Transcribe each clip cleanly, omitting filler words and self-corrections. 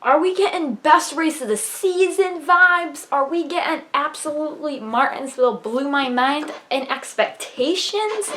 Are we getting best race of the season vibes? Are we getting absolutely Martinsville blew my mind and expectations?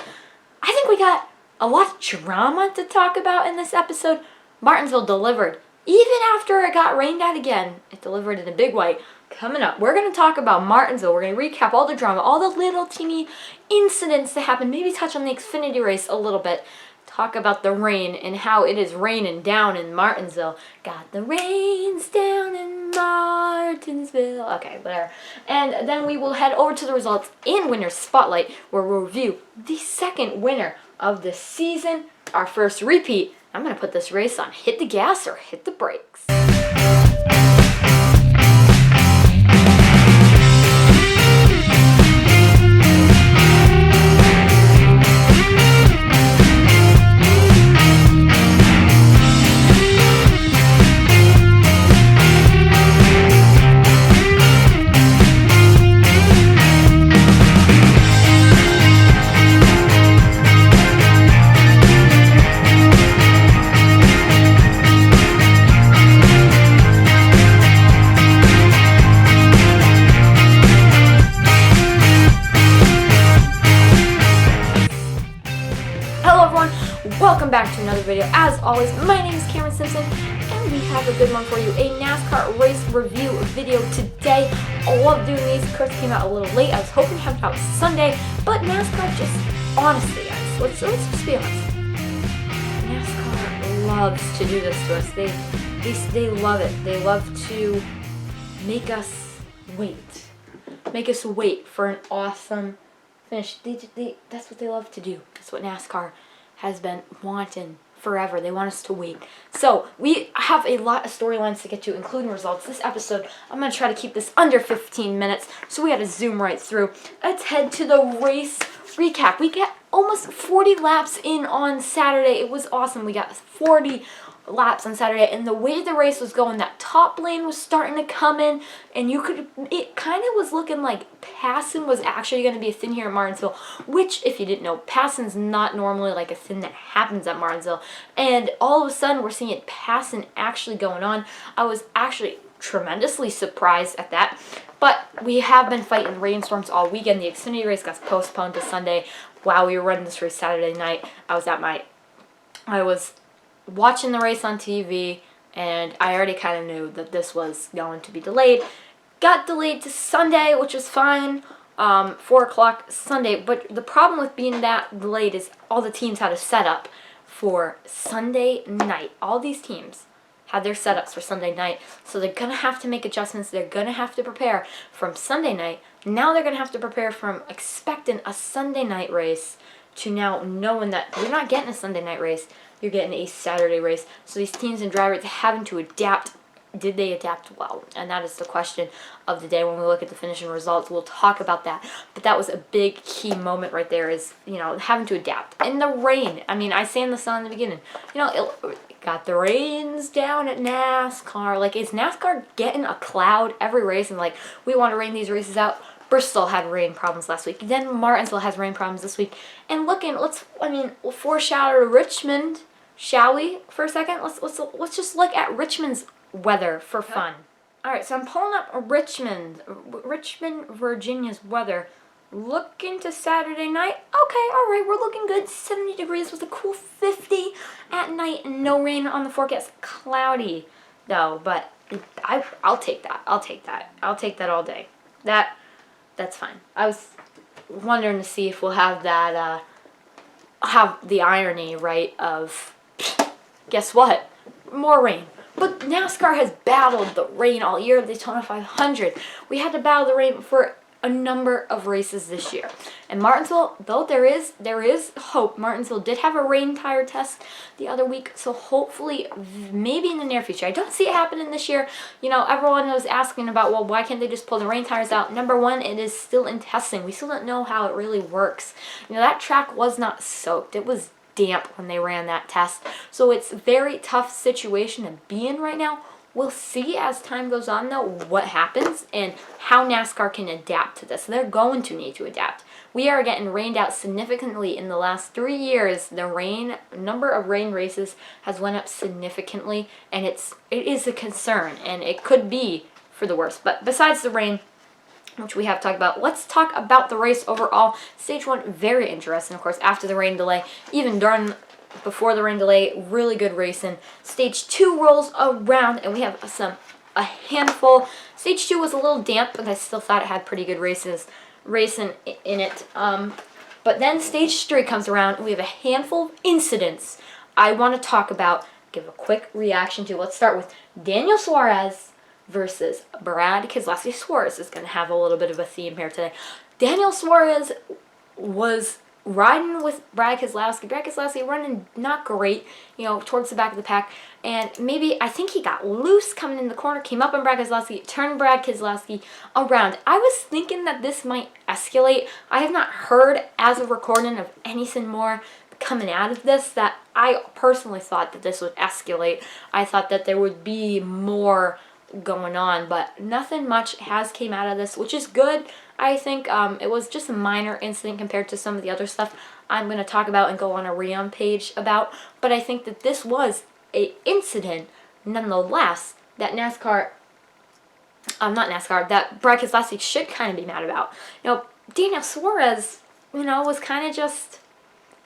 I think we got a lot of drama to talk about in this episode. Martinsville delivered. Even after it got rained out again, it delivered in a big way. Coming up, we're going to talk about Martinsville. We're going to recap all the drama, all the little teeny incidents that happened, maybe touch on the Xfinity race a little bit. Talk about the rain and how it is raining down in Martinsville. Got the rains down in Martinsville. Okay, whatever. And then we will head over to the results in Winner's Spotlight, where we'll review the second winner of the season, our first repeat. I'm going to put this race on hit the gas or hit the brakes. Welcome back to another video. As always, my name is Cameron Simpson, and we have a good one for you. A NASCAR race review video today. I love doing these. Chris came out a little late. I was hoping to have it out Sunday, but NASCAR just, honestly, guys, let's just be honest. NASCAR loves to do this to us. They love it. They love to make us wait. Make us wait for an awesome finish. That's what they love to do. That's what NASCAR has been wanting forever. They want us to wait. So we have a lot of storylines to get to, including results. This episode, I'm going to try to keep this under 15 minutes, so we got to zoom right through. Let's head to the race recap. We got almost 40 laps in on Saturday. It was awesome. We got 40 laps on Saturday, and the way the race was going, that top lane was starting to come in, and it kind of was looking like passing was actually going to be a thing here at Martinsville, which, if you didn't know, passing's not normally like a thing that happens at Martinsville, and all of a sudden we're seeing passing actually going on. I was actually tremendously surprised at that, but we have been fighting rainstorms all weekend. The Xfinity race got postponed to Sunday. While we were running this race Saturday night, I was watching the race on TV, and I already kind of knew that this was going to be delayed. Got delayed to Sunday, which was fine, 4 o'clock Sunday, but the problem with being that delayed is all the teams had a setup for Sunday night. All these teams had their setups for Sunday night, so they're going to have to make adjustments. They're going to have to prepare from Sunday night. Now they're going to have to prepare from expecting a Sunday night race to now knowing that you're not getting a Sunday night race. You're getting a Saturday race. So these teams and drivers having to adapt. Did they adapt well? And that is the question of the day. When we look at the finishing results, we'll talk about that. But that was a big key moment right there, is, having to adapt. In the rain. I mean, I sang the song in the beginning. It got the rains down at NASCAR. Like, is NASCAR getting a cloud every race? And, we want to rain these races out. Bristol had rain problems last week. Then Martinsville has rain problems this week. And we'll foreshadow Richmond. Shall we, for a second? Let's just look at Richmond's weather for fun. All right, so I'm pulling up Richmond, Virginia's weather. Looking to Saturday night. Okay, all right, we're looking good. 70 degrees with a cool 50 at night, and no rain on the forecast. Cloudy, though, but I'll take that. I'll take that all day. That's fine. I was wondering to see if we'll have that. Have the irony, right, of, guess what? More rain. But NASCAR has battled the rain all year. Daytona 500. We had to battle the rain for a number of races this year. And Martinsville, though there is hope. Martinsville did have a rain tire test the other week, so hopefully, maybe in the near future. I don't see it happening this year. Everyone was asking about, well, why can't they just pull the rain tires out? Number one, it is still in testing. We still don't know how it really works. That track was not soaked. It was damp when they ran that test. So it's a very tough situation to be in right now. We'll see as time goes on, though, what happens and how NASCAR can adapt to this. They're going to need to adapt. We are getting rained out significantly in the last 3 years. The number of rain races has went up significantly, and it is a concern, and it could be for the worst. But besides the rain, which we have talked about, let's talk about the race overall. Stage 1, very interesting, of course, after the rain delay, even before the rain delay, really good racing. Stage 2 rolls around, and we have a handful. Stage 2 was a little damp, but I still thought it had pretty good racing in it. But then Stage 3 comes around, and we have a handful of incidents I want to talk about, give a quick reaction to. Let's start with Daniel Suarez versus Brad Keselowski. Suarez is going to have a little bit of a theme here today. Daniel Suarez was riding with Brad Keselowski. Brad Keselowski running not great, towards the back of the pack. And I think he got loose coming in the corner, came up on Brad Keselowski, turned Brad Keselowski around. I was thinking that this might escalate. I have not heard as of recording of anything more coming out of this that I personally thought that this would escalate. I thought that there would be more going on, but nothing much has came out of this, which is good. I think it was just a minor incident compared to some of the other stuff I'm going to talk about and go on a Rion page about, but I think that this was an incident nonetheless that that Brad Keselowski should kind of be mad about. Daniel Suarez, was kind of just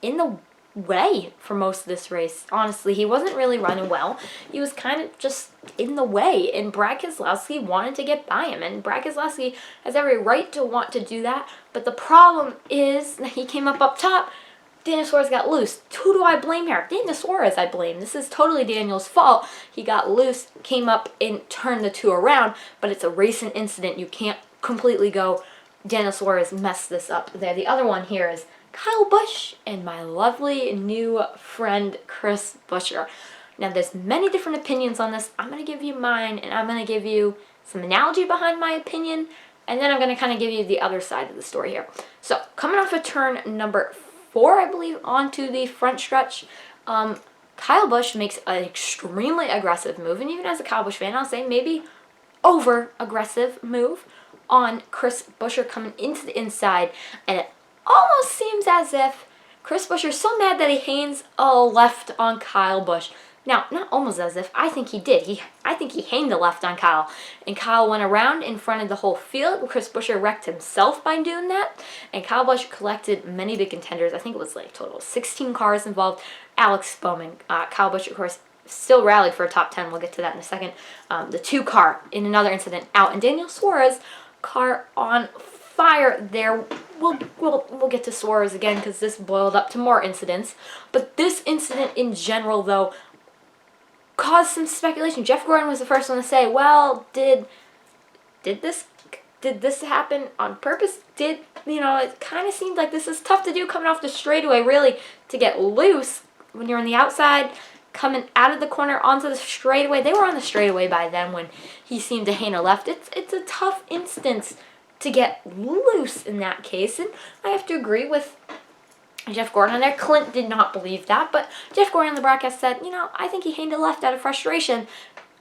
in the way for most of this race. Honestly, he wasn't really running well. He was kind of just in the way, and Brad Keselowski wanted to get by him, and Brad Keselowski has every right to want to do that, but the problem is that he came up top. Daniel Suarez got loose. Who do I blame here? Daniel Suarez, I blame. This is totally Daniel's fault. He got loose, came up, and turned the two around, but it's a racing incident. You can't completely go, Daniel Suarez messed this up there. The other one here is Kyle Busch and my lovely new friend Chris Buescher. Now, there's many different opinions on this. I'm going to give you mine, and I'm going to give you some analogy behind my opinion, and then I'm going to kind of give you the other side of the story here. So, coming off of turn number 4, I believe, onto the front stretch, Kyle Busch makes an extremely aggressive move, and even as a Kyle Busch fan, I'll say maybe over-aggressive move on Chris Buescher coming into the inside, and it almost seems as if Chris Buescher's so mad that he hangs a left on Kyle Busch. Now, not almost as if, I think he did. I think he hanged a left on Kyle. And Kyle went around in front of the whole field. Chris Buescher wrecked himself by doing that. And Kyle Busch collected many big contenders. I think it was total 16 cars involved. Alex Bowman, Kyle Busch, of course, still rallied for a top 10. We'll get to that in a second. The 2 car in another incident out. And Daniel Suarez, car on fire there. We'll get to Suarez again because this boiled up to more incidents. But this incident in general, though, caused some speculation. Jeff Gordon was the first one to say, well, did this happen on purpose? It kind of seemed like this is tough to do coming off the straightaway, really, to get loose when you're on the outside, coming out of the corner onto the straightaway. They were on the straightaway by then when he seemed to hang a left. It's a tough instance to get loose in that case, and I have to agree with Jeff Gordon on there. Clint did not believe that, but Jeff Gordon on the broadcast said, I think he hanged a left out of frustration.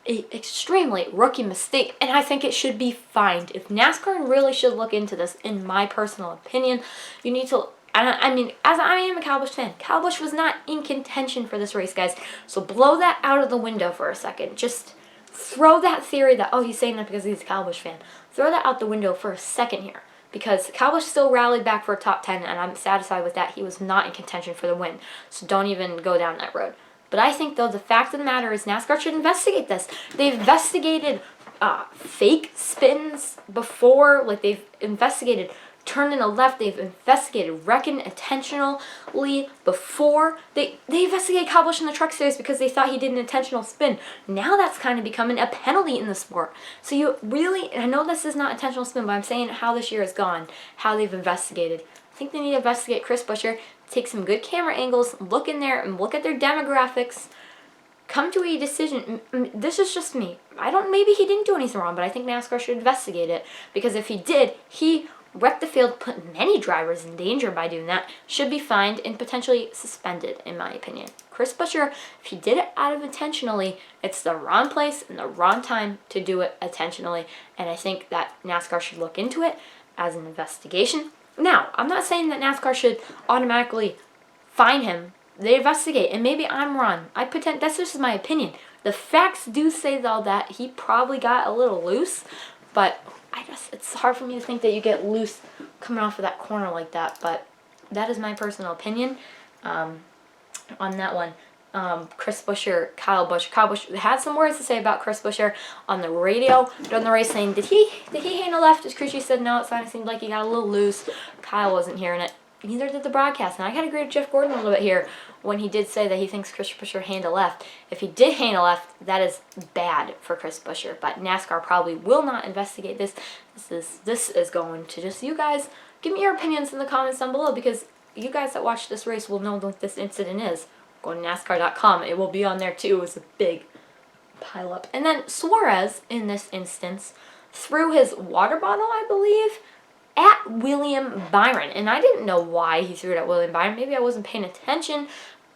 An extremely rookie mistake, and I think it should be fined. If NASCAR really should look into this, in my personal opinion, you need to, I mean, as I am a Kyle Busch fan, Kyle Busch was not in contention for this race, guys, so blow that out of the window for a second. Just throw that theory that, he's saying that because he's a Kyle Busch fan. Throw that out the window for a second here. Because Kyle Busch still rallied back for a top 10, and I'm satisfied with that. He was not in contention for the win. So don't even go down that road. But I think, though, the fact of the matter is NASCAR should investigate this. They've investigated fake spins before. They've investigated turning a left. They've investigated wrecking intentionally before. They investigated Kyle Busch in the Truck Series because they thought he did an intentional spin. Now that's kind of becoming a penalty in the sport. So you really, and I know this is not intentional spin, but I'm saying how this year has gone, how they've investigated. I think they need to investigate Chris Buescher, take some good camera angles, look in there and look at their demographics, come to a decision. This is just me. Maybe he didn't do anything wrong, but I think NASCAR should investigate it, because if he did, he wrecked the field, put many drivers in danger by doing that, should be fined and potentially suspended, in my opinion. Chris Buescher, if he did it out of intentionally, it's the wrong place and the wrong time to do it intentionally, and I think that NASCAR should look into it as an investigation. Now, I'm not saying that NASCAR should automatically fine him. They investigate, and maybe I'm wrong. That's just my opinion. The facts do say, though, that he probably got a little loose, but it's hard for me to think that you get loose coming off of that corner like that, but that is my personal opinion on that one. Chris Buescher, Kyle Busch had some words to say about Chris Buescher on the radio during the race, saying, did he handle left? His crew chief said no, it seemed like he got a little loose. Kyle wasn't hearing it. Neither did the broadcast. And I gotta agree with Jeff Gordon a little bit here when he did say that he thinks Chris Buescher handled left. If he did handle left, that is bad for Chris Buescher. But NASCAR probably will not investigate this. This is going to just you guys. Give me your opinions in the comments down below, because you guys that watch this race will know what this incident is. Go to NASCAR.com. It will be on there too. It was a big pile up. And then Suarez, in this instance, threw his water bottle, I believe, at William Byron. And I didn't know why he threw it at William Byron. Maybe I wasn't paying attention.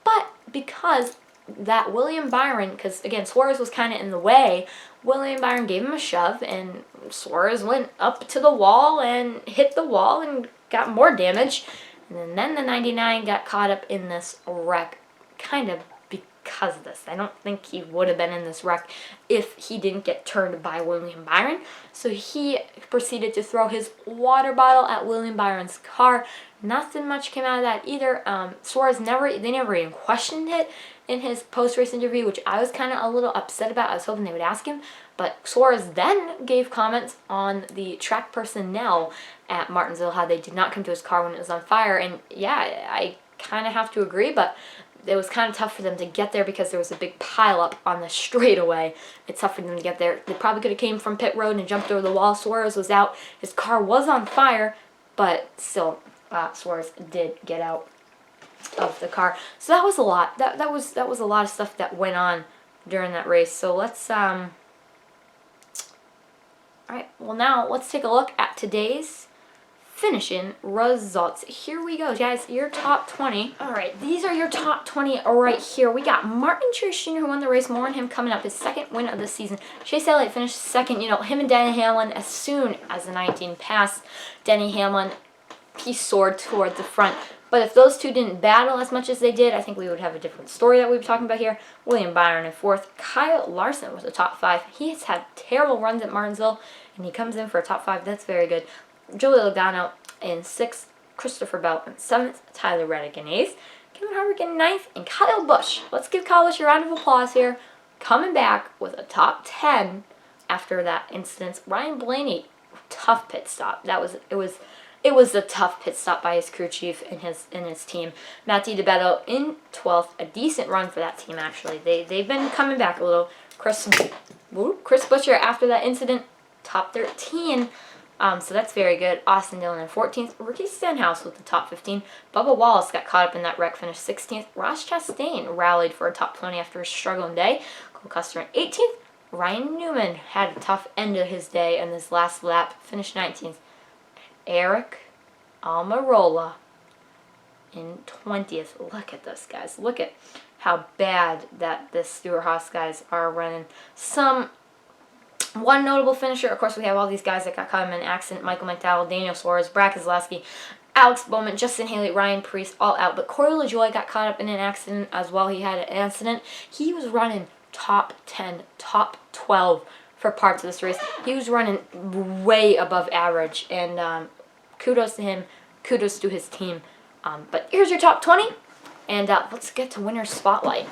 But because that William Byron, because again, Suarez was kind of in the way, William Byron gave him a shove, and Suarez went up to the wall and hit the wall and got more damage. And then the 99 got caught up in this wreck, kind of because of this. I don't think he would have been in this wreck if he didn't get turned by William Byron. So he proceeded to throw his water bottle at William Byron's car. Nothing much came out of that either. Suarez never even questioned it in his post-race interview, which I was kind of a little upset about. I was hoping they would ask him. But Suarez then gave comments on the track personnel at Martinsville, how they did not come to his car when it was on fire. And yeah, I kind of have to agree, but it was kind of tough for them to get there because there was a big pileup on the straightaway. It's tough for them to get there. They probably could have came from pit road and jumped over the wall. Suarez was out. His car was on fire, but still, Suarez did get out of the car. So that was a lot. That was a lot of stuff that went on during that race. So let's all right. Well, now let's take a look at today's finishing results. Here we go, guys. Your top 20. All right, these are your top 20 right here. We got Martin Truex Jr., who won the race. More on him coming up. His second win of the season. Chase Elliott finished second. You know, him and Denny Hamlin, as soon as the 19 passed, Denny Hamlin, he soared toward the front. But if those two didn't battle as much as they did, I think we would have a different story that we'd be talking about here. William Byron in fourth. Kyle Larson was a top 5. He has had terrible runs at Martinsville, and he comes in for a top 5. That's very good. Joey Logano in 6th, Christopher Bell in 7th, Tyler Reddick in 8th, Kevin Harvick in 9th, and Kyle Busch. Let's give Kyle Busch a round of applause here. Coming back with a top 10 after that incident. Ryan Blaney, tough pit stop. It was a tough pit stop by his crew chief and his team. Matt DiBetto in 12th, a decent run for that team actually. They've been coming back a little. Chris Buescher after that incident, top 13. So that's very good. Austin Dillon in 14th. Ricky Stenhouse with the top 15. Bubba Wallace got caught up in that wreck, finished 16th. Ross Chastain rallied for a top 20 after a struggling day. Cole Custer in 18th. Ryan Newman had a tough end of his day in this last lap, finished 19th. Eric Almirola in 20th. Look at this, guys. Look at how bad that this Stewart-Haas guys are running. One notable finisher, of course, we have all these guys that got caught in an accident. Michael McDowell, Daniel Suarez, Brad Keselowski, Alex Bowman, Justin Haley, Ryan Preece, all out. But Corey LaJoie got caught up in an accident as well. He had an accident. He was running top 10, top 12 for parts of this race. He was running way above average. And kudos to him. Kudos to his team. But here's your top 20. And let's get to winner's spotlight.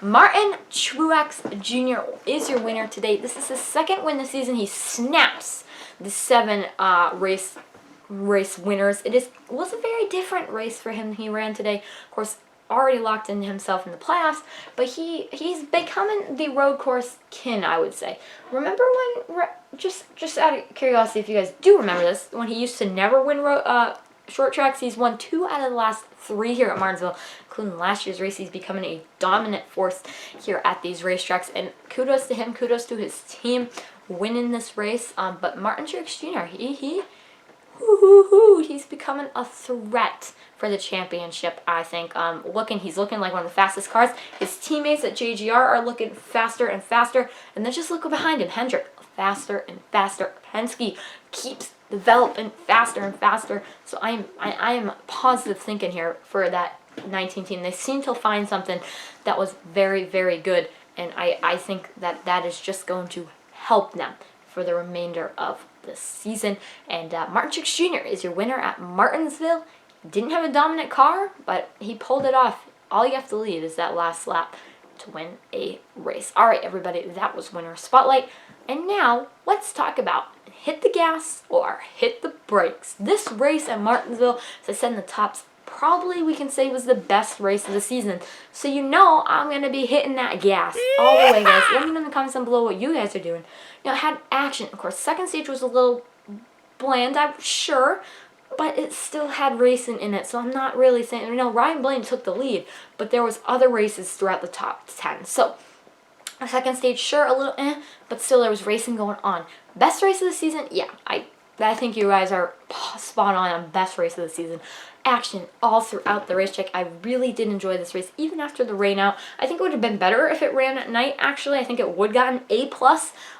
Martin Truex Jr. is your winner today. This is his second win this season. He snaps the 7 race winners. Was a very different race for him he ran today. Of course, already locked in himself in the playoffs, but he's becoming the road course king, I would say. Remember when, just out of curiosity, if you guys do remember this, when he used to never win short tracks, he's won 2 out of the last 3 here at Martinsville, including last year's race. He's becoming a dominant force here at these racetracks, and kudos to him, kudos to his team winning this race. But Martin Truex Jr., Woo-hoo-hoo. He's becoming a threat for the championship, I think. He's looking like one of the fastest cars. His teammates at JGR are looking faster and faster. And then just look behind him. Hendrick, faster and faster. Penske keeps developing faster and faster. So I am positive thinking here for that 19 team. They seem to find something that was very, very good. And I think that is just going to help them for the remainder of the season. And Martin Truex Jr. is your winner at Martinsville. Didn't have a dominant car, but he pulled it off. All you have to lead is that last lap to win a race. All right, everybody, that was Winner Spotlight. And now, let's talk about hit the gas or hit the brakes. This race at Martinsville, as I said in the tops, probably we can say was the best race of the season. So you know I'm going to be hitting that gas all the way, guys. Let me know in the comments down below what you guys are doing. You know, it had action. Of course, second stage was a little bland, I'm sure, but it still had racing in it. So I'm not really saying, you know, Ryan Blaney took the lead, but there was other races throughout the top 10. So the second stage, sure, a little but still there was racing going on. Best race of the season? Yeah, I think you guys are spot on best race of the season. Action all throughout the racetrack. I really did enjoy this race, even after the rain out. I think it would have been better if it ran at night, actually. I think it would got an A+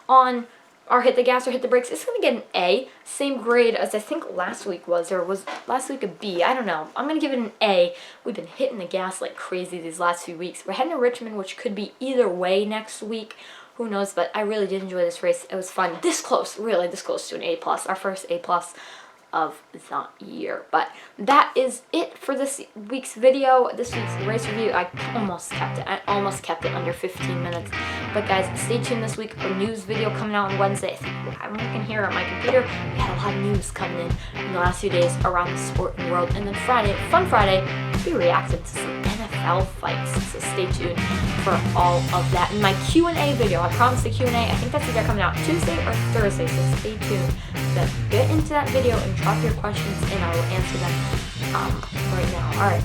on our hit the gas or hit the brakes. It's going to get an A, same grade as I think last week was, or was last week a B? I don't know. I'm going to give it an A. We've been hitting the gas like crazy these last few weeks. We're heading to Richmond, which could be either way next week. Who knows, but I really did enjoy this race. It was fun. This close, really this close to an A+. Our first A+ of the year. But that is it for this week's video, this week's race review. I almost kept it under 15 minutes. But guys, stay tuned this week for a news video coming out on Wednesday. I'm looking here at my computer. We had a lot of news coming in the last few days around the sporting world. And then Friday, Fun Friday, we reacted to some NFL fights. So stay tuned for all of that. In my Q&A video, I promised the Q&A. I think that's either coming out Tuesday or Thursday. So stay tuned to get into that video and drop your questions and I will answer them right now. Alright,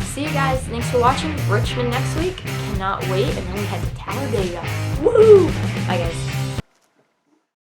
see you guys. Thanks for watching. Richmond next week. Cannot wait. And then we head to Talladega. Woo! Bye guys.